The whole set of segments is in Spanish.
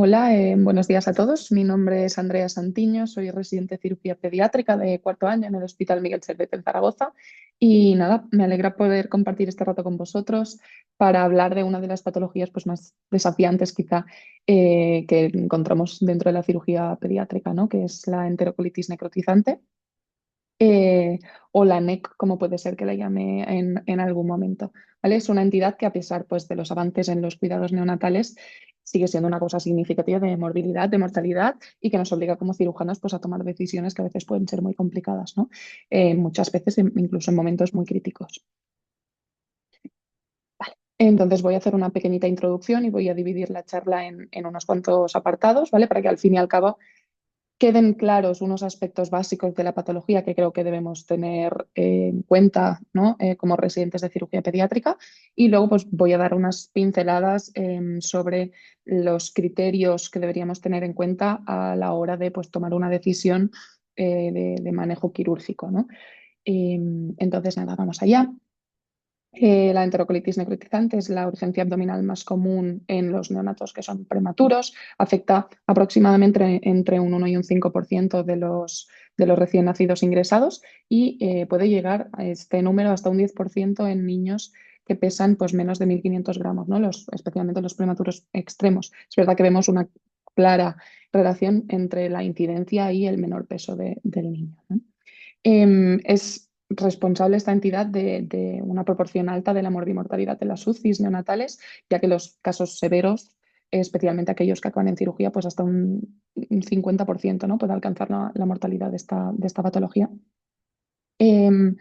Hola, buenos días a todos. Mi nombre es Andrea Santiño, soy residente de cirugía pediátrica de cuarto año en el Hospital Miguel Servet en Zaragoza. Y nada, me alegra poder compartir este rato con vosotros para hablar de una de las patologías pues, más desafiantes quizá que encontramos dentro de la cirugía pediátrica, ¿no? Que es la enterocolitis necrotizante eh, o la NEC, como puede ser que la llame en algún momento. ¿Vale? Es una entidad que a pesar pues, de los avances en los cuidados neonatales, sigue siendo una cosa significativa de morbilidad, de mortalidad y que nos obliga como cirujanos pues, a tomar decisiones que a veces pueden ser muy complicadas, ¿no? Muchas veces incluso en momentos muy críticos. Entonces voy a hacer una pequeñita introducción y voy a dividir la charla en unos cuantos apartados, ¿vale? Para que al fin y al cabo queden claros unos aspectos básicos de la patología que creo que debemos tener en cuenta, ¿no? Como residentes de cirugía pediátrica. Y luego pues, voy a dar unas pinceladas sobre los criterios que deberíamos tener en cuenta a la hora de pues, tomar una decisión de manejo quirúrgico, ¿no? Entonces, nada, vamos allá. La enterocolitis necrotizante es la urgencia abdominal más común en los neonatos que son prematuros. Afecta aproximadamente entre un 1 y un 5% de los recién nacidos ingresados y puede llegar a este número hasta un 10% en niños que pesan pues, menos de 1.500 gramos, ¿no? Especialmente los prematuros extremos. Es verdad que vemos una clara relación entre la incidencia y el menor peso del niño, ¿no? Es responsable esta entidad de una proporción alta de la morbimortalidad de las UCIs neonatales, ya que los casos severos, especialmente aquellos que acaban en cirugía, pues hasta un 50%, ¿no? Puede alcanzar la mortalidad de esta patología. Em,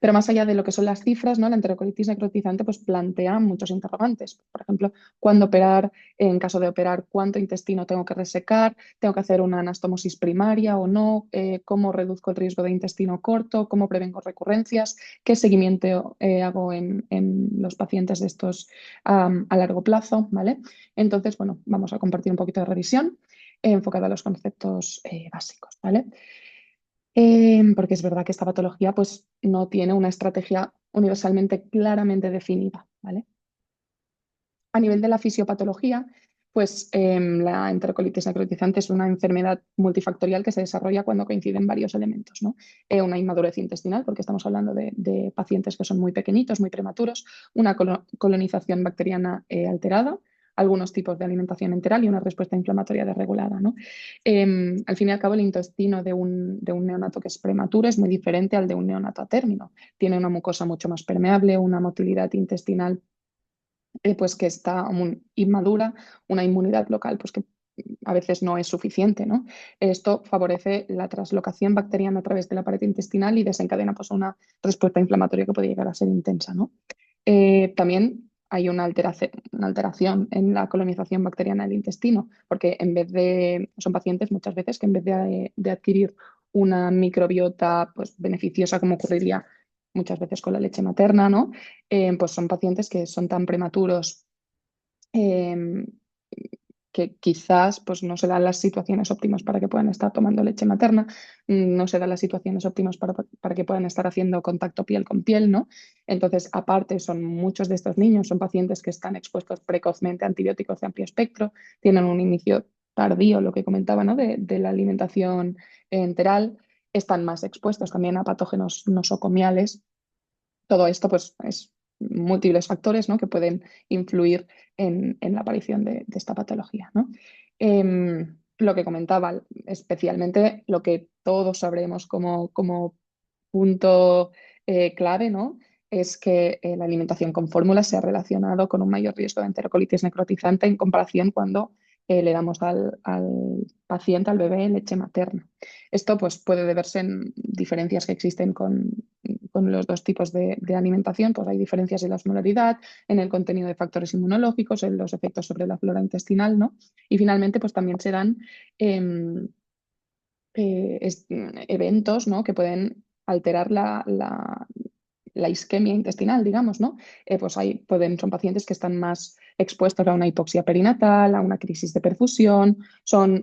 pero más allá de lo que son las cifras, ¿no? La enterocolitis necrotizante pues, plantea muchos interrogantes. Por ejemplo, ¿cuándo operar? En caso de operar, ¿cuánto intestino tengo que resecar? ¿Tengo que hacer una anastomosis primaria o no? ¿Cómo reduzco el riesgo de intestino corto? ¿Cómo prevengo recurrencias? ¿Qué seguimiento hago en los pacientes de estos a largo plazo? ¿Vale? Entonces, bueno, vamos a compartir un poquito de revisión enfocada a los conceptos básicos. ¿Vale? Porque es verdad que esta patología pues, no tiene una estrategia universalmente claramente definida, ¿vale? A nivel de la fisiopatología, pues la enterocolitis necrotizante es una enfermedad multifactorial que se desarrolla cuando coinciden varios elementos, ¿no? Una inmadurez intestinal, porque estamos hablando de pacientes que son muy pequeñitos, muy prematuros, una colonización bacteriana alterada, algunos tipos de alimentación enteral y una respuesta inflamatoria desregulada, ¿no? Al fin y al cabo, el intestino de un neonato que es prematuro es muy diferente al de un neonato a término. Tiene una mucosa mucho más permeable, una motilidad intestinal pues que está aún inmadura, una inmunidad local pues que a veces no es suficiente, ¿no? Esto favorece la translocación bacteriana a través de la pared intestinal y desencadena pues, una respuesta inflamatoria que puede llegar a ser intensa, ¿no? También hay una alteración en la colonización bacteriana del intestino, porque son pacientes muchas veces que en vez de adquirir una microbiota pues, beneficiosa como ocurriría muchas veces con la leche materna, ¿no? Pues son pacientes que son tan prematuros eh, que quizás pues, no se dan las situaciones óptimas para que puedan estar tomando leche materna, no se dan las situaciones óptimas para que puedan estar haciendo contacto piel con piel, ¿no? Entonces, aparte, muchos de estos niños son pacientes que están expuestos precozmente a antibióticos de amplio espectro, tienen un inicio tardío, lo que comentaba, ¿no? de la alimentación enteral, están más expuestos también a patógenos nosocomiales. Todo esto pues, es múltiples factores, ¿no? que pueden influir en la aparición de esta patología, ¿no? Lo que comentaba, especialmente lo que todos sabremos como punto clave, ¿no? es que la alimentación con fórmula se ha relacionado con un mayor riesgo de enterocolitis necrotizante en comparación cuando le damos al paciente, al bebé, leche materna. Esto pues, puede deberse en diferencias que existen con los dos tipos de alimentación, pues hay diferencias en la osmolaridad, en el contenido de factores inmunológicos, en los efectos sobre la flora intestinal, ¿no? Y finalmente, pues también se dan eventos, ¿no? que pueden alterar la isquemia intestinal, digamos, ¿no? Pues son pacientes que están más expuestos a una hipoxia perinatal, a una crisis de perfusión.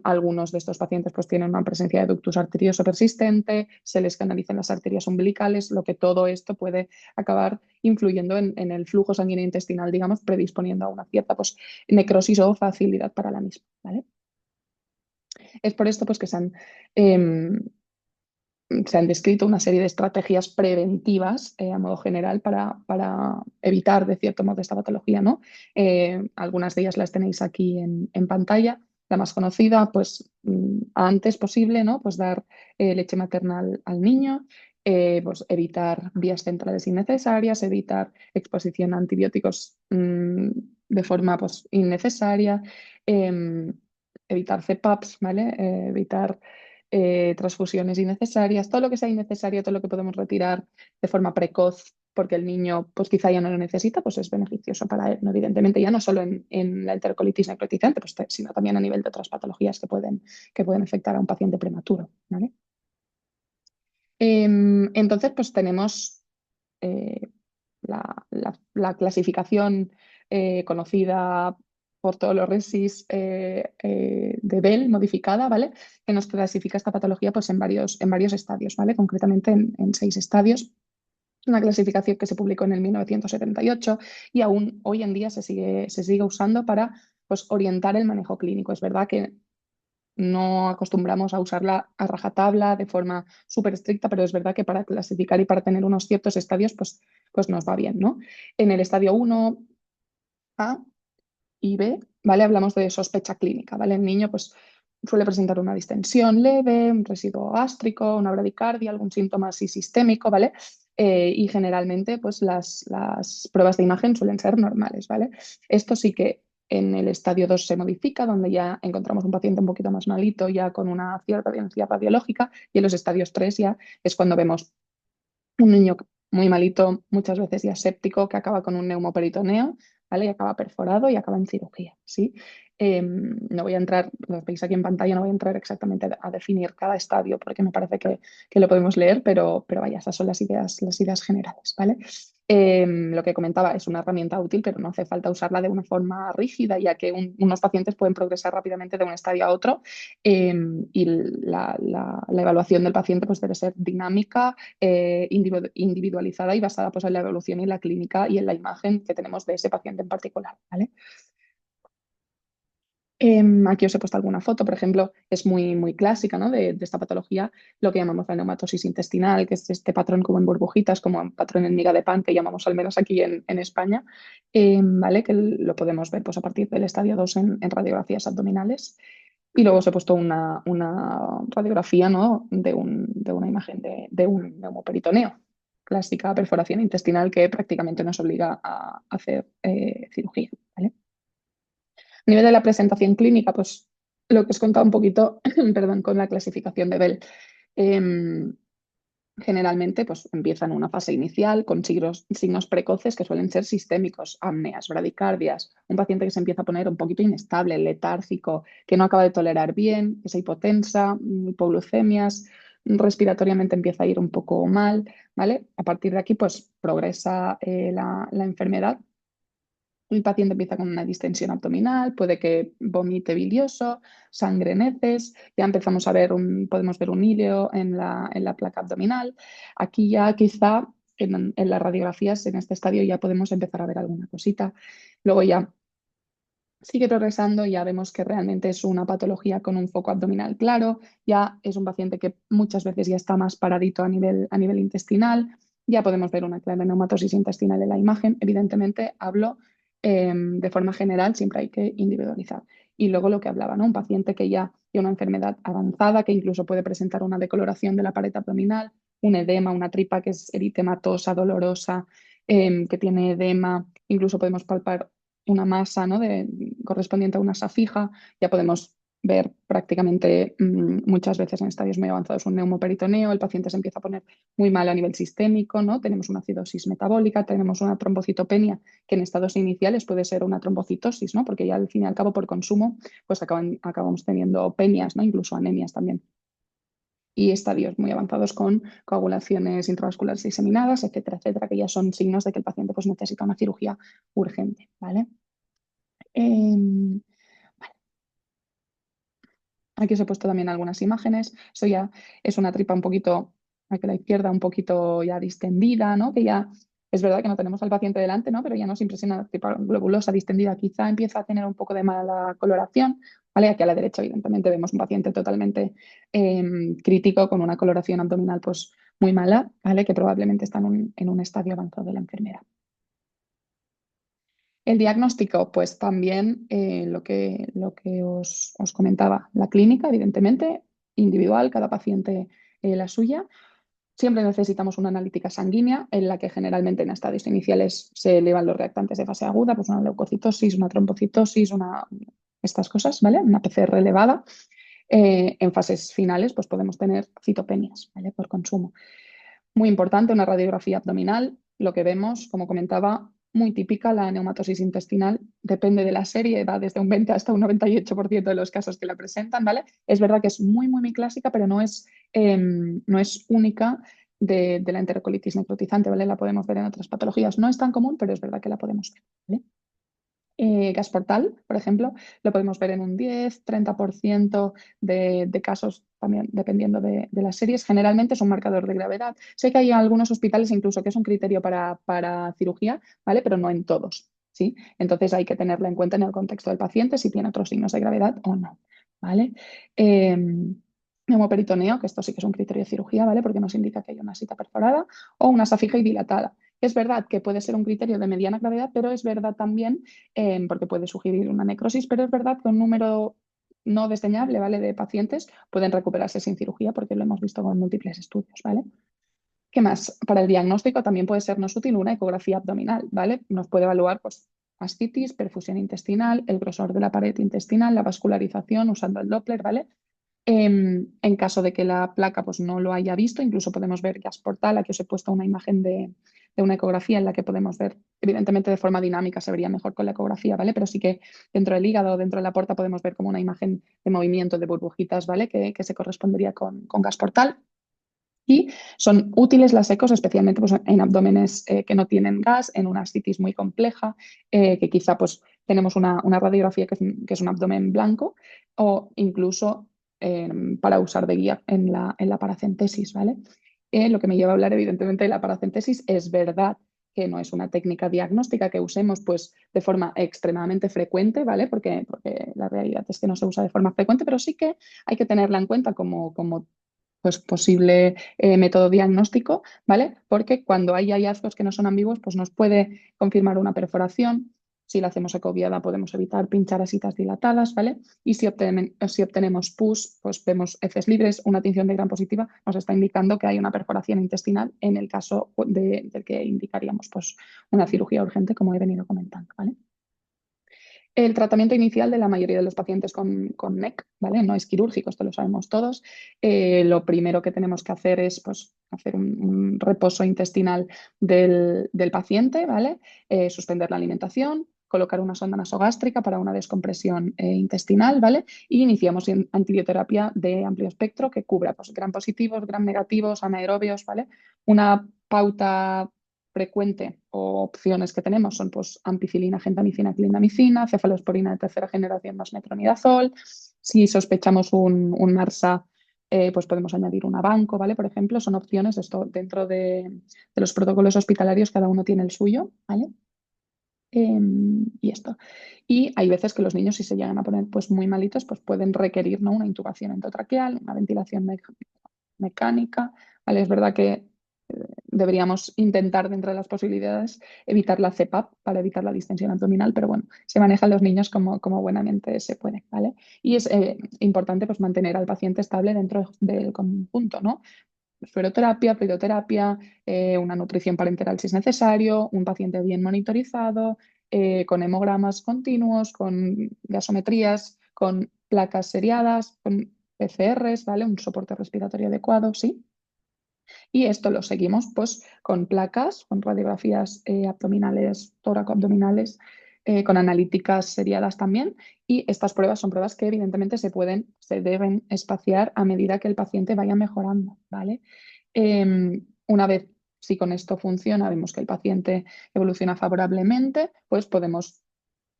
Algunos de estos pacientes pues tienen una presencia de ductus arterioso persistente, se les canalizan las arterias umbilicales, lo que todo esto puede acabar influyendo en el flujo sanguíneo intestinal, digamos, predisponiendo a una cierta pues, necrosis o facilidad para la misma, ¿vale? Es por esto pues, que em, se han descrito una serie de estrategias preventivas a modo general para evitar, de cierto modo, esta patología, ¿no? Algunas de ellas las tenéis aquí en pantalla. La más conocida, pues antes posible, ¿no? Pues dar leche maternal al niño, pues evitar vías centrales innecesarias, evitar exposición a antibióticos de forma pues, innecesaria, evitar CPAPs, ¿vale? Evitar transfusiones innecesarias, todo lo que sea innecesario, todo lo que podemos retirar de forma precoz porque el niño pues quizá ya no lo necesita, pues es beneficioso para él, ¿no? Evidentemente, ya no solo en la enterocolitis necrotizante, pues, sino también a nivel de otras patologías que pueden afectar a un paciente prematuro, ¿vale? Entonces, pues tenemos eh, la clasificación conocida por todos los RESIS de Bell modificada, ¿vale? Que nos clasifica esta patología pues, en varios estadios, ¿vale? Concretamente en 6 estadios. Una clasificación que se publicó en el 1978 y aún hoy en día se sigue usando para pues, orientar el manejo clínico. Es verdad que no acostumbramos a usarla a rajatabla de forma súper estricta, pero es verdad que para clasificar y para tener unos ciertos estadios, pues nos va bien, ¿no? En el estadio 1 A y B, ¿vale? Hablamos de sospecha clínica, ¿vale? El niño, pues, suele presentar una distensión leve, un residuo gástrico, una bradicardia, algún síntoma así sistémico, ¿vale? Y generalmente, pues, las pruebas de imagen suelen ser normales, ¿vale? Esto sí que en el estadio 2 se modifica, donde ya encontramos un paciente un poquito más malito, ya con una cierta densidad radiológica, y en los estadios 3 ya es cuando vemos un niño muy malito, muchas veces ya séptico, que acaba con un neumoperitoneo, ¿vale? Y acaba perforado y acaba en cirugía, ¿sí? No voy a entrar, lo veis aquí en pantalla, no voy a entrar exactamente a definir cada estadio porque me parece que lo podemos leer, pero vaya, esas son las ideas generales, ¿vale? Lo que comentaba es una herramienta útil, pero no hace falta usarla de una forma rígida, ya que unos pacientes pueden progresar rápidamente de un estadio a otro y la evaluación del paciente pues, debe ser dinámica, individualizada y basada pues, en la evolución y en la clínica y en la imagen que tenemos de ese paciente en particular, ¿vale? Aquí os he puesto alguna foto, por ejemplo, es muy, muy clásica, ¿no? de esta patología, lo que llamamos la neumatosis intestinal, que es este patrón como en burbujitas, como un patrón en miga de pan, que llamamos al menos aquí en España, ¿vale? Que lo podemos ver pues, a partir del estadio 2 en radiografías abdominales. Y luego os he puesto una radiografía, ¿no? de una imagen de un neumoperitoneo, clásica perforación intestinal que prácticamente nos obliga a hacer cirugía, ¿vale? A nivel de la presentación clínica, pues lo que os he contado un poquito, perdón, con la clasificación de Bell. Em, Generalmente pues, empieza en una fase inicial con signos precoces que suelen ser sistémicos, apneas, bradicardias, un paciente que se empieza a poner un poquito inestable, letárgico, que no acaba de tolerar bien, que se hipotensa, hipoglucemias, respiratoriamente empieza a ir un poco mal, ¿vale? A partir de aquí pues progresa la enfermedad. El paciente empieza con una distensión abdominal, puede que vomite bilioso, sangre en heces, ya empezamos a ver podemos ver un híleo en la placa abdominal. Aquí ya quizá en las radiografías en este estadio ya podemos empezar a ver alguna cosita. Luego ya sigue progresando, ya vemos que realmente es una patología con un foco abdominal claro, ya es un paciente que muchas veces ya está más paradito a nivel intestinal, ya podemos ver una clara neumatosis intestinal en la imagen. Evidentemente, hablo de forma general, siempre hay que individualizar. Y luego lo que hablaba, ¿no? Un paciente que ya tiene una enfermedad avanzada, que incluso puede presentar una decoloración de la pared abdominal, un edema, una tripa que es eritematosa, dolorosa, que tiene edema, incluso podemos palpar una masa, ¿no? Correspondiente a una asa fija, ya podemos ver prácticamente muchas veces en estadios muy avanzados un neumoperitoneo, el paciente se empieza a poner muy mal a nivel sistémico, ¿no? Tenemos una acidosis metabólica, tenemos una trombocitopenia que en estados iniciales puede ser una trombocitosis, ¿no? Porque ya al fin y al cabo por consumo pues acabamos teniendo penias, ¿no? Incluso anemias también. Y estadios muy avanzados con coagulaciones intravasculares diseminadas, etcétera, etcétera, que ya son signos de que el paciente pues, necesita una cirugía urgente, ¿vale? Em, Aquí os he puesto también algunas imágenes. Eso ya es una tripa un poquito, aquí a la izquierda, un poquito ya distendida, ¿no? Que ya es verdad que no tenemos al paciente delante, ¿no? Pero ya nos impresiona la tripa globulosa distendida. Quizá empieza a tener un poco de mala coloración, ¿vale? Aquí a la derecha, evidentemente, vemos un paciente totalmente crítico con una coloración abdominal pues muy mala, ¿vale? Que probablemente está en un estadio avanzado de la enfermera. El diagnóstico, pues también lo que os comentaba, la clínica, evidentemente, individual, cada paciente la suya. Siempre necesitamos una analítica sanguínea en la que generalmente en estadios iniciales se elevan los reactantes de fase aguda, pues una leucocitosis, una trombocitosis, estas cosas, ¿vale? Una PCR elevada. En fases finales, pues podemos tener citopenias, ¿vale? Por consumo. Muy importante, una radiografía abdominal. Lo que vemos, como comentaba, muy típica, la neumatosis intestinal. Depende de la serie, va desde un 20 hasta un 98% de los casos que la presentan, ¿vale? Es verdad que es muy clásica, pero no es única de la enterocolitis necrotizante, ¿vale? La podemos ver en otras patologías. No es tan común, pero es verdad que la podemos ver, ¿vale? Gas portal, por ejemplo, lo podemos ver en un 10-30% de casos, también dependiendo de las series. Generalmente es un marcador de gravedad. Sé que hay algunos hospitales incluso que es un criterio para cirugía, ¿vale? Pero no en todos, ¿sí? Entonces hay que tenerlo en cuenta en el contexto del paciente si tiene otros signos de gravedad o no, ¿vale? Eh, Neumoperitoneo, que esto sí que es un criterio de cirugía, ¿vale? Porque nos indica que hay una sita perforada o una safija y dilatada. Es verdad que puede ser un criterio de mediana gravedad, pero es verdad también porque puede sugerir una necrosis, pero es verdad que un número no desdeñable, ¿vale? De pacientes pueden recuperarse sin cirugía porque lo hemos visto con múltiples estudios, ¿vale? ¿Qué más? Para el diagnóstico también puede sernos útil una ecografía abdominal, ¿vale? Nos puede evaluar pues, ascitis, perfusión intestinal, el grosor de la pared intestinal, la vascularización usando el Doppler, ¿vale? En caso de que la placa pues, no lo haya visto, incluso podemos ver gas portal. Aquí os he puesto una imagen de una ecografía en la que podemos ver, evidentemente de forma dinámica se vería mejor con la ecografía, ¿vale? Pero sí que dentro del hígado, dentro de la porta, podemos ver como una imagen de movimiento de burbujitas, ¿vale? Que se correspondería con gas portal. Y son útiles las ecos, especialmente pues, en abdómenes que no tienen gas, en una ascitis muy compleja, que quizá pues, tenemos una radiografía que es un abdomen blanco, o incluso para usar de guía en la paracentesis, ¿vale? Lo que me lleva a hablar, evidentemente, de la paracentesis. Es verdad que no es una técnica diagnóstica que usemos pues, de forma extremadamente frecuente, ¿vale? Porque la realidad es que no se usa de forma frecuente, pero sí que hay que tenerla en cuenta como pues, posible método diagnóstico, ¿vale? Porque cuando hay hallazgos que no son ambiguos, pues nos puede confirmar una perforación. Si la hacemos ecoviada podemos evitar pinchar asitas dilatadas, ¿vale? Y si obtenemos pus, pues vemos heces libres, una tinción de gran positiva, nos está indicando que hay una perforación intestinal en el caso del que indicaríamos pues, una cirugía urgente, como he venido comentando, ¿vale? El tratamiento inicial de la mayoría de los pacientes con NEC, ¿vale? No es quirúrgico, esto lo sabemos todos. Lo primero que tenemos que hacer es pues, hacer un reposo intestinal del paciente, ¿vale? Suspender la alimentación, colocar una sonda nasogástrica para una descompresión intestinal, ¿vale? Y iniciamos antibioterapia de amplio espectro que cubra pues, gram positivos, gram negativos, anaerobios, ¿vale? Una pauta frecuente o opciones que tenemos son pues, ampicilina, gentamicina, clindamicina, cefalosporina de tercera generación más metronidazol. Si sospechamos un MARSA, pues podemos añadir un abanco, ¿vale? Por ejemplo, son opciones esto, dentro de los protocolos hospitalarios, cada uno tiene el suyo, ¿vale? Y esto. Y hay veces que los niños, si se llegan a poner pues, muy malitos, pues pueden requerir, ¿no? Una intubación endotraqueal, una ventilación mecánica, ¿vale? Es verdad que deberíamos intentar, dentro de las posibilidades, evitar la CPAP para evitar la distensión abdominal, pero bueno, se manejan los niños como buenamente se puede, ¿vale? Y es importante pues, mantener al paciente estable dentro del conjunto, ¿no? Fluoroterapia, fluidoterapia, una nutrición parenteral si es necesario, un paciente bien monitorizado, con hemogramas continuos, con gasometrías, con placas seriadas, con PCRs, ¿vale? Un soporte respiratorio adecuado, ¿sí? Y esto lo seguimos pues, con placas, con radiografías abdominales, tóraco-abdominales, con analíticas seriadas también. Y estas pruebas son pruebas que evidentemente se deben espaciar a medida que el paciente vaya mejorando, ¿vale? Una vez, si con esto funciona, vemos que el paciente evoluciona favorablemente, pues podemos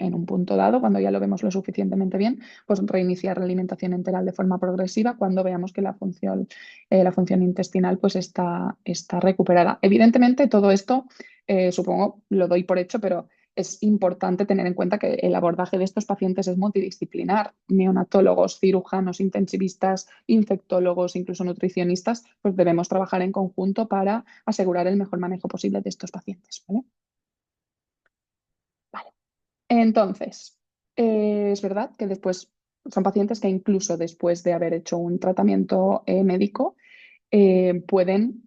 en un punto dado, cuando ya lo vemos lo suficientemente bien, pues reiniciar la alimentación enteral de forma progresiva cuando veamos que la función intestinal pues está recuperada. Evidentemente, todo esto, supongo, lo doy por hecho, pero es importante tener en cuenta que el abordaje de estos pacientes es multidisciplinar. Neonatólogos, cirujanos, intensivistas, infectólogos, incluso nutricionistas, pues debemos trabajar en conjunto para asegurar el mejor manejo posible de estos pacientes, ¿vale? Vale. Entonces, es verdad que después son pacientes que incluso después de haber hecho un tratamiento médico pueden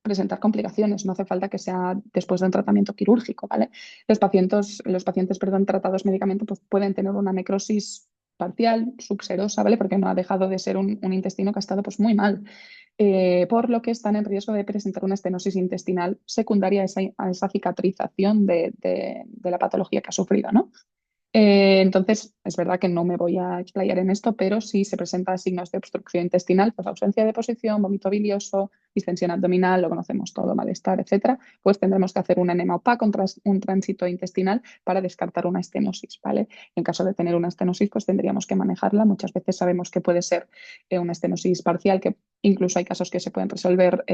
presentar complicaciones. No hace falta que sea después de un tratamiento quirúrgico, ¿vale? Los pacientes, perdón, tratados médicamente pues pueden tener una necrosis parcial, subserosa, ¿vale? Porque no ha dejado de ser un intestino que ha estado pues muy mal. Por lo que están en riesgo de presentar una estenosis intestinal secundaria a esa cicatrización de la patología que ha sufrido, ¿no? Entonces, es verdad que no me voy a explayar en esto, pero si se presentan signos de obstrucción intestinal, pues ausencia de posición, vómito bilioso, distensión abdominal, lo conocemos todo, malestar, etcétera, pues tendremos que hacer un enema opaco, un tránsito intestinal para descartar una estenosis, ¿vale? En caso de tener una estenosis, pues tendríamos que manejarla. Muchas veces sabemos que puede ser una estenosis parcial, que incluso hay casos que se pueden resolver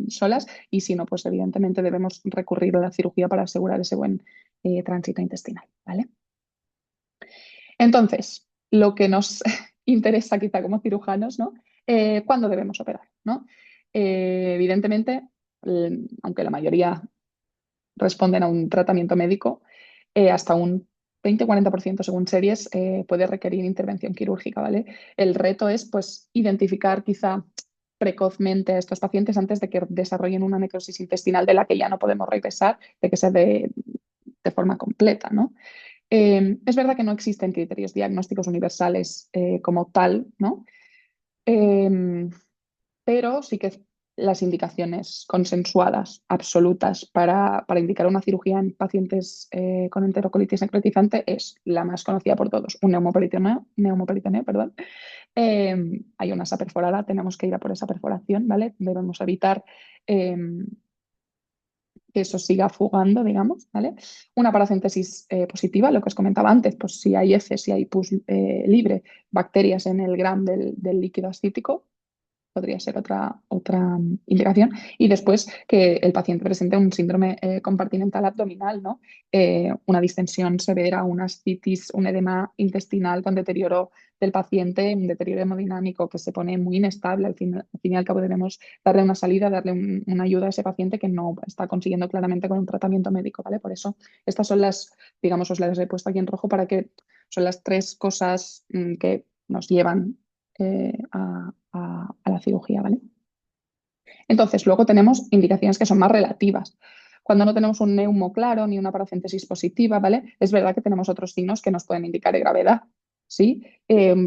solas, y si no, pues evidentemente debemos recurrir a la cirugía para asegurar ese buen tránsito intestinal, ¿vale? Entonces, lo que nos interesa quizá como cirujanos, ¿no? ¿Cuándo debemos operar, ¿no? Evidentemente, aunque la mayoría responden a un tratamiento médico, hasta un 20-40% según series puede requerir intervención quirúrgica, ¿vale? El reto es pues identificar quizá precozmente a estos pacientes antes de que desarrollen una necrosis intestinal de la que ya no podemos regresar, de que sea de forma completa, ¿no? Es verdad que no existen criterios diagnósticos universales como tal, ¿no? Eh, pero sí que las indicaciones consensuadas, absolutas, para indicar una cirugía en pacientes con enterocolitis necrotizante es la más conocida por todos, un neumoperitoneo, perdón. Hay una asa perforada, tenemos que ir a por esa perforación, ¿vale? Debemos evitar eh, que eso siga fugando, digamos, ¿vale? Una paracéntesis positiva, lo que os comentaba antes, pues si hay heces, si hay pus libre, bacterias en el gram del líquido ascítico, podría ser otra indicación. Y después que el paciente presente un síndrome compartimental abdominal, ¿no? Una distensión severa, una ascitis, un edema intestinal con deterioro del paciente, un deterioro hemodinámico que se pone muy inestable. Al fin y al cabo debemos darle una salida, darle una ayuda a ese paciente que no está consiguiendo claramente con un tratamiento médico, ¿vale? Por eso estas son digamos, os las he puesto aquí en rojo para que son las tres cosas que nos llevan a la cirugía, ¿vale? Entonces, luego tenemos indicaciones que son más relativas. Cuando no tenemos un neumo claro ni una paracéntesis positiva, ¿vale? Es verdad que tenemos otros signos que nos pueden indicar de gravedad, ¿sí?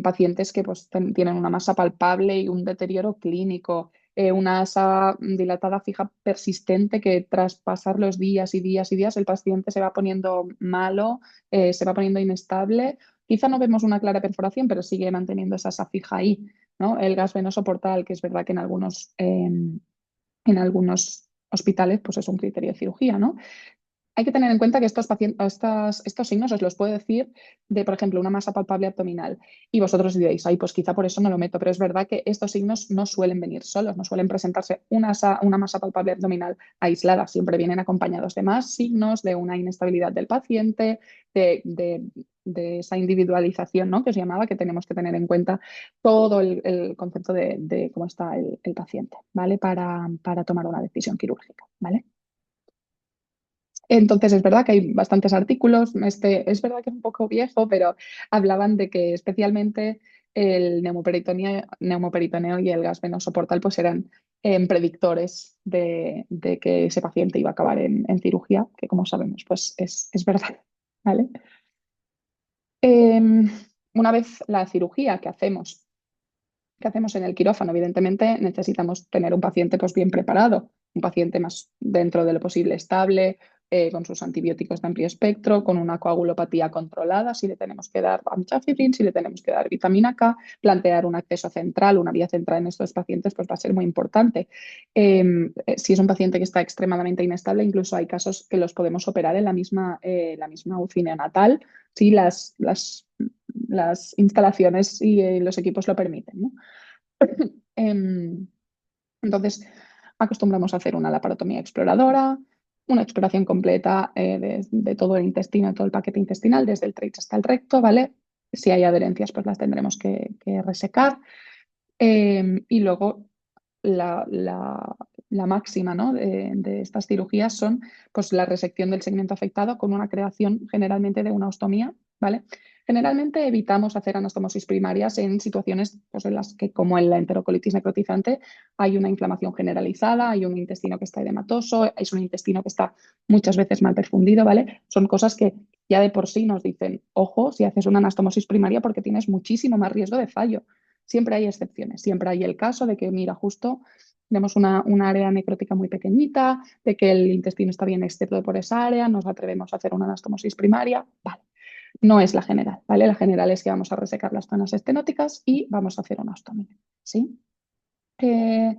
Pacientes que pues, tienen una masa palpable y un deterioro clínico, una asa dilatada fija persistente que tras pasar los días y días y días el paciente se va poniendo malo, se va poniendo inestable. Quizá no vemos una clara perforación, pero sigue manteniendo esa asa fija ahí, ¿no? El gas venoso portal, que es verdad que en algunos hospitales pues es un criterio de cirugía, ¿no? Hay que tener en cuenta que estos signos os los puedo decir de, por ejemplo, una masa palpable abdominal. Y vosotros diréis, ay, pues quizá por eso no lo meto, pero es verdad que estos signos no suelen venir solos, no suelen presentarse una masa palpable abdominal aislada, siempre vienen acompañados de más signos, de una inestabilidad del paciente, de esa individualización, ¿no? Que os llamaba, que tenemos que tener en cuenta todo el concepto de cómo está el paciente, ¿vale? Para tomar una decisión quirúrgica, ¿vale? Entonces, es verdad que hay bastantes artículos. Es verdad que es un poco viejo, pero hablaban de que especialmente el neumoperitoneo y el gas venoso portal pues eran predictores de que ese paciente iba a acabar en cirugía, que como sabemos, pues es verdad. ¿Vale? Em, una vez la cirugía que hacemos en el quirófano, evidentemente necesitamos tener un paciente pues bien preparado, un paciente más dentro de lo posible estable, con sus antibióticos de amplio espectro, con una coagulopatía controlada, si le tenemos que dar amitriptyline, si le tenemos que dar vitamina K, plantear un acceso central, una vía central en estos pacientes, pues va a ser muy importante. Si es un paciente que está extremadamente inestable, incluso hay casos que los podemos operar en la misma UCI neonatal, si las instalaciones y los equipos lo permiten, ¿no? Em, entonces, acostumbramos a hacer una laparotomía exploradora, una exploración completa de todo el intestino, todo el paquete intestinal, desde el trach hasta el recto, ¿vale? Si hay adherencias, pues las tendremos que resecar. Y luego la, la- la máxima, ¿no? de estas cirugías son pues, la resección del segmento afectado con una creación generalmente de una ostomía, ¿vale? Generalmente evitamos hacer anastomosis primarias en situaciones pues, en las que, como en la enterocolitis necrotizante, hay una inflamación generalizada, hay un intestino que está edematoso, es un intestino que está muchas veces mal perfundido, ¿vale? Son cosas que ya de por sí nos dicen, ojo, si haces una anastomosis primaria porque tienes muchísimo más riesgo de fallo. Siempre hay excepciones, siempre hay el caso de que, mira, justo tenemos una área necrótica muy pequeñita, de que el intestino está bien excepto por esa área, nos atrevemos a hacer una anastomosis primaria, vale. No es la general, ¿vale? La general es que vamos a resecar las zonas estenóticas y vamos a hacer una ostomía, ¿sí? Eh,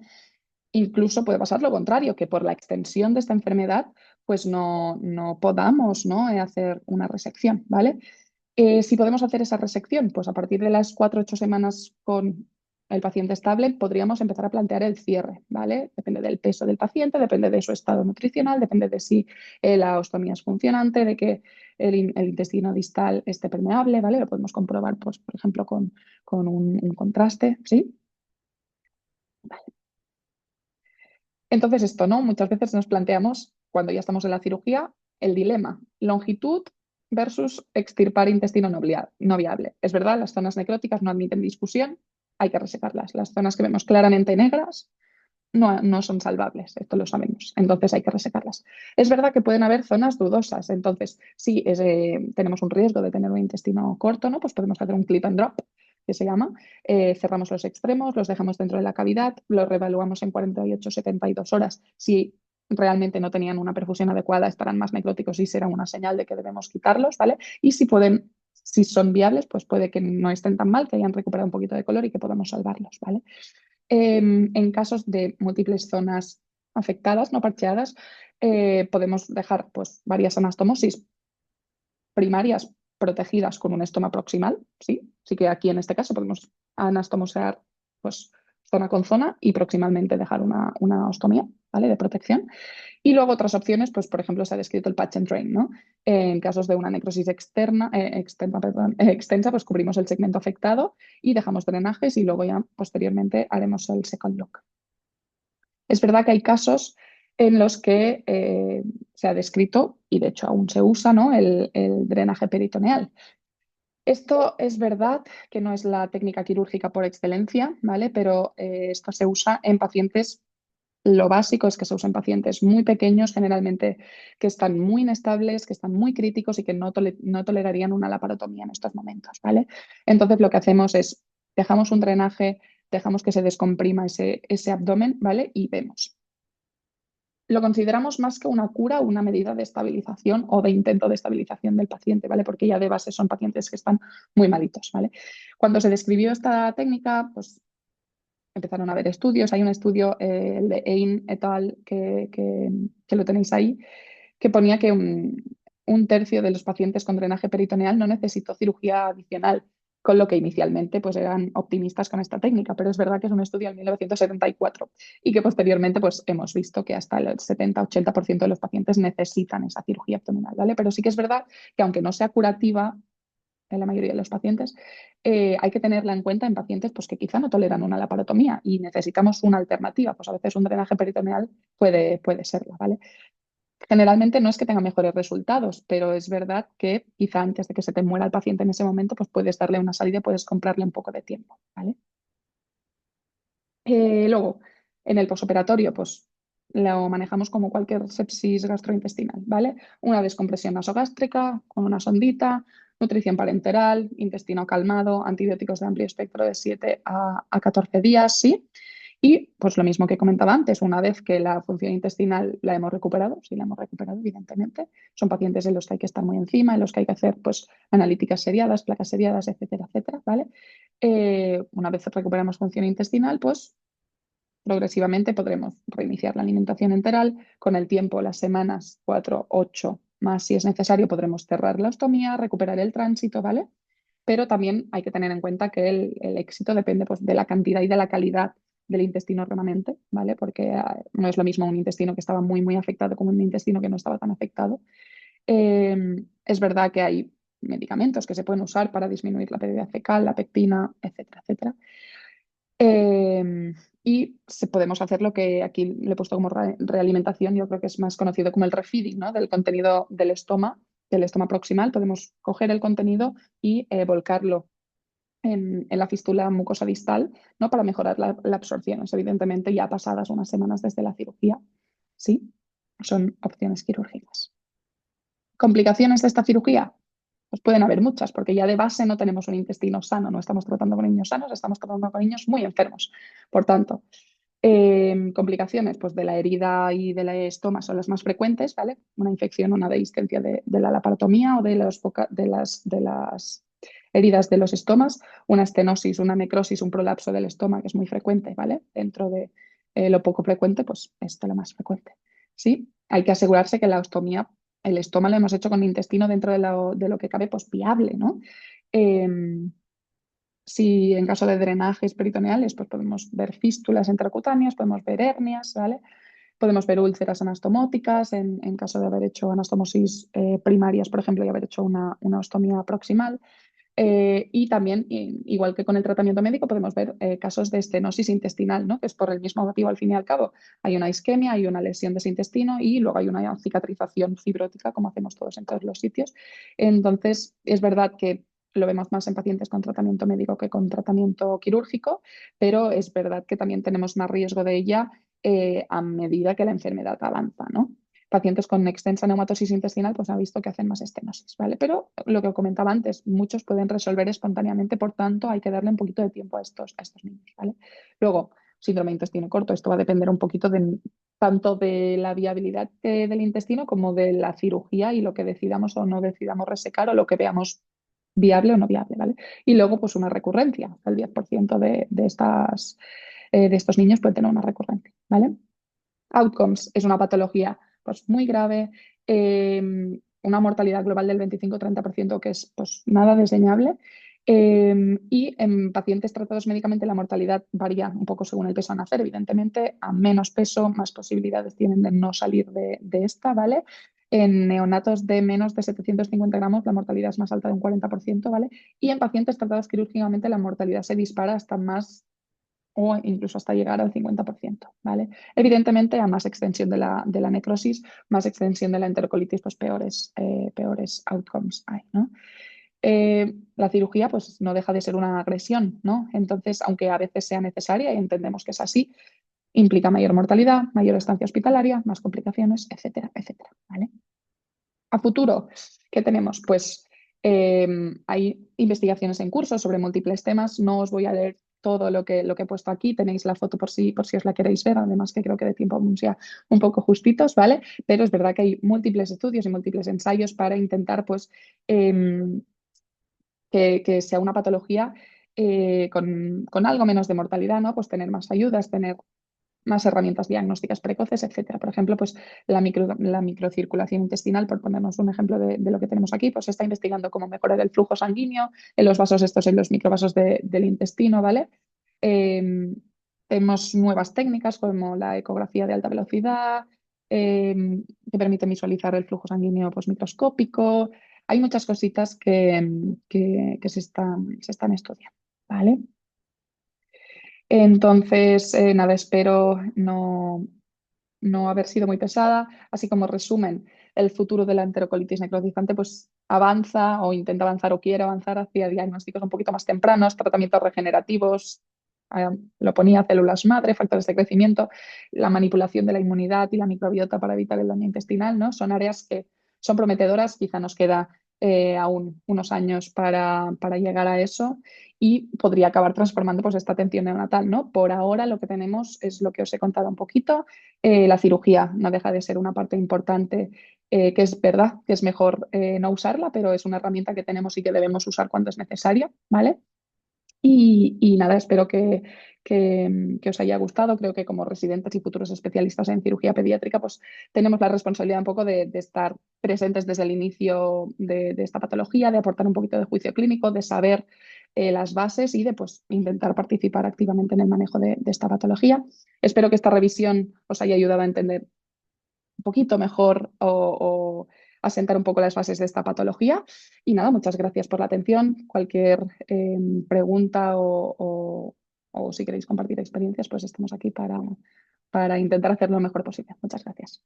Incluso puede pasar lo contrario, que por la extensión de esta enfermedad, pues no podamos, ¿no? hacer una resección, ¿vale? Si podemos hacer esa resección, pues a partir de las 4 o 8 semanas con el paciente estable, podríamos empezar a plantear el cierre, ¿vale? Depende del peso del paciente, depende de su estado nutricional, depende de si la ostomía es funcionante, de que el intestino distal esté permeable, ¿vale? Lo podemos comprobar, pues, por ejemplo, con un contraste, ¿sí? Entonces, esto, ¿no? Muchas veces nos planteamos, cuando ya estamos en la cirugía, el dilema, longitud versus extirpar intestino no viable. Es verdad, las zonas necróticas no admiten discusión, hay que resecarlas. Las zonas que vemos claramente negras no son salvables, esto lo sabemos, entonces hay que resecarlas. Es verdad que pueden haber zonas dudosas, entonces si tenemos un riesgo de tener un intestino corto, ¿no? Pues podemos hacer un clip and drop, que se llama, cerramos los extremos, los dejamos dentro de la cavidad, los reevaluamos en 48 72 horas. Si realmente no tenían una perfusión adecuada, estarán más necróticos y será una señal de que debemos quitarlos, ¿vale? Y si son viables, pues puede que no estén tan mal, que hayan recuperado un poquito de color y que podamos salvarlos, ¿vale? En casos de múltiples zonas afectadas, no parcheadas, podemos dejar pues, varias anastomosis primarias protegidas con un estoma proximal, ¿sí? Así que aquí en este caso podemos anastomosear pues, zona con zona y proximalmente dejar una ostomía, ¿vale? De protección. Y luego otras opciones, pues por ejemplo se ha descrito el patch and drain, ¿no? En casos de una necrosis extensa, pues cubrimos el segmento afectado y dejamos drenajes y luego ya posteriormente haremos el second look. Es verdad que hay casos en los que se ha descrito, y de hecho aún se usa, ¿no? el drenaje peritoneal. Esto es verdad que no es la técnica quirúrgica por excelencia, ¿vale? Pero esto se usa en pacientes. Lo básico es que se usen pacientes muy pequeños, generalmente que están muy inestables, que están muy críticos y que no tolerarían una laparotomía en estos momentos, ¿vale? Entonces lo que hacemos es dejamos un drenaje, dejamos que se descomprima ese abdomen, ¿vale? Y vemos. Lo consideramos más que una cura, una medida de estabilización o de intento de estabilización del paciente, ¿vale? Porque ya de base son pacientes que están muy malitos, ¿vale? Cuando se describió esta técnica, pues empezaron a haber estudios. Hay un estudio, el de Ein et al, que lo tenéis ahí, que ponía que un tercio de los pacientes con drenaje peritoneal no necesitó cirugía adicional, con lo que inicialmente pues, eran optimistas con esta técnica, pero es verdad que es un estudio en 1974 y que posteriormente pues, hemos visto que hasta el 70-80% de los pacientes necesitan esa cirugía abdominal, ¿vale? Pero sí que es verdad que aunque no sea curativa, en la mayoría de los pacientes, hay que tenerla en cuenta en pacientes pues, que quizá no toleran una laparotomía y necesitamos una alternativa. Pues a veces un drenaje peritoneal puede serla, ¿vale? Generalmente no es que tenga mejores resultados, pero es verdad que quizá antes de que se te muera el paciente en ese momento, pues puedes darle una salida, puedes comprarle un poco de tiempo, ¿vale? Luego, en el posoperatorio, pues lo manejamos como cualquier sepsis gastrointestinal, ¿vale? Una descompresión nasogástrica con una sondita, nutrición parenteral, intestino calmado, antibióticos de amplio espectro de 7 a 14 días, ¿sí? Y pues lo mismo que comentaba antes, una vez que la función intestinal la hemos recuperado, si la hemos recuperado, evidentemente, son pacientes en los que hay que estar muy encima, en los que hay que hacer pues analíticas seriadas, placas seriadas, etcétera, etcétera, ¿vale? Una vez recuperamos función intestinal, pues progresivamente podremos reiniciar la alimentación enteral. Con el tiempo, las semanas 4, 8 más si es necesario, podremos cerrar la ostomía, recuperar el tránsito, ¿vale? Pero también hay que tener en cuenta que el éxito depende pues, de la cantidad y de la calidad del intestino remanente, ¿vale? Porque no es lo mismo un intestino que estaba muy, muy afectado como un intestino que no estaba tan afectado. Es verdad que hay medicamentos que se pueden usar para disminuir la pérdida fecal, la pectina, etcétera, etcétera. Y podemos hacer lo que aquí le he puesto como realimentación, yo creo que es más conocido como el refeeding, ¿no? Del contenido del estoma proximal. Podemos coger el contenido y volcarlo en la fístula mucosa distal, ¿no? Para mejorar la absorción. Eso, evidentemente, ya pasadas unas semanas desde la cirugía. Sí, son opciones quirúrgicas. ¿Complicaciones de esta cirugía? Pues pueden haber muchas, porque ya de base no tenemos un intestino sano, no estamos tratando con niños sanos, estamos tratando con niños muy enfermos. Por tanto, complicaciones pues, de la herida y del estoma son las más frecuentes, ¿vale? Una infección, una dehiscencia de la laparotomía o de las heridas de los estomas, una estenosis, una necrosis, un prolapso del estómago, que es muy frecuente, ¿vale? Dentro de lo poco frecuente, pues esto es lo más frecuente. ¿Sí? Hay que asegurarse que la ostomía, el estómago lo hemos hecho con intestino dentro de lo que cabe, pues viable, ¿no? Eh, si en caso de drenajes peritoneales, pues podemos ver fístulas intracutáneas, podemos ver hernias, ¿vale? Podemos ver úlceras anastomóticas en caso de haber hecho anastomosis primarias, por ejemplo, y haber hecho una ostomía proximal. Y también, igual que con el tratamiento médico, podemos ver casos de estenosis intestinal, ¿no? Que es por el mismo motivo, al fin y al cabo. Hay una isquemia, hay una lesión de ese intestino y luego hay una cicatrización fibrótica, como hacemos todos en todos los sitios. Entonces, es verdad que lo vemos más en pacientes con tratamiento médico que con tratamiento quirúrgico, pero es verdad que también tenemos más riesgo de ella a medida que la enfermedad avanza, ¿no? Pacientes con extensa neumatosis intestinal, pues ha visto que hacen más estenosis, ¿vale? Pero lo que comentaba antes, muchos pueden resolver espontáneamente, por tanto, hay que darle un poquito de tiempo a estos niños, ¿vale? Luego, síndrome de intestino corto, esto va a depender un poquito tanto de la viabilidad del intestino como de la cirugía y lo que decidamos o no decidamos resecar o lo que veamos viable o no viable, ¿vale? Y luego, pues una recurrencia, el 10% de estos niños pueden tener una recurrencia, ¿vale? Outcomes es una patología pues, muy grave, una mortalidad global del 25-30% que es pues, nada desdeñable. Y en pacientes tratados médicamente la mortalidad varía un poco según el peso a nacer. Evidentemente, a menos peso, más posibilidades tienen de no salir de esta, ¿vale? En neonatos de menos de 750 gramos la mortalidad es más alta de un 40%, ¿vale? Y en pacientes tratados quirúrgicamente la mortalidad se dispara hasta más o incluso hasta llegar al 50%, ¿vale? Evidentemente, a más extensión de la necrosis, más extensión de la enterocolitis, pues peores outcomes hay, ¿no? La cirugía pues no deja de ser una agresión, ¿no? Entonces, aunque a veces sea necesaria y entendemos que es así, implica mayor mortalidad, mayor estancia hospitalaria, más complicaciones, etcétera, etcétera, ¿vale? A futuro, ¿qué tenemos? Pues hay investigaciones en curso sobre múltiples temas. No os voy a leer todo lo que he puesto aquí. Tenéis la foto por si os la queréis ver. Además que creo que de tiempo aún sea un poco justitos, ¿vale? Pero es verdad que hay múltiples estudios y múltiples ensayos para intentar, pues, que sea una patología con algo menos de mortalidad, ¿no? Pues tener más ayudas, tener más herramientas diagnósticas precoces, etcétera. Por ejemplo, pues la microcirculación intestinal, por ponernos un ejemplo de lo que tenemos aquí, pues se está investigando cómo mejorar el flujo sanguíneo en los vasos estos, en los microvasos del intestino, ¿vale? Eh, Tenemos nuevas técnicas como la ecografía de alta velocidad, que permite visualizar el flujo sanguíneo pues, microscópico. Hay muchas cositas que se están estudiando, ¿vale? Entonces, nada, espero no haber sido muy pesada. Así como resumen, el futuro de la enterocolitis necrotizante pues avanza o intenta avanzar o quiere avanzar hacia diagnósticos un poquito más tempranos, tratamientos regenerativos, lo ponía células madre, factores de crecimiento, la manipulación de la inmunidad y la microbiota para evitar el daño intestinal, ¿no? Son áreas que son prometedoras, quizá nos queda aún unos años para llegar a eso y podría acabar transformando pues, esta atención neonatal, ¿no? Por ahora lo que tenemos es lo que os he contado un poquito. La cirugía no deja de ser una parte importante, que es verdad que es mejor no usarla, pero es una herramienta que tenemos y que debemos usar cuando es necesario, ¿vale? Y nada, espero que os haya gustado. Creo que como residentes y futuros especialistas en cirugía pediátrica, pues tenemos la responsabilidad un poco de estar presentes desde el inicio de esta patología, de aportar un poquito de juicio clínico, de saber las bases y de pues, intentar participar activamente en el manejo de esta patología. Espero que esta revisión os haya ayudado a entender un poquito mejor o asentar un poco las bases de esta patología. Y nada, muchas gracias por la atención. Cualquier pregunta o si queréis compartir experiencias, pues estamos aquí para intentar hacer lo mejor posible. Muchas gracias.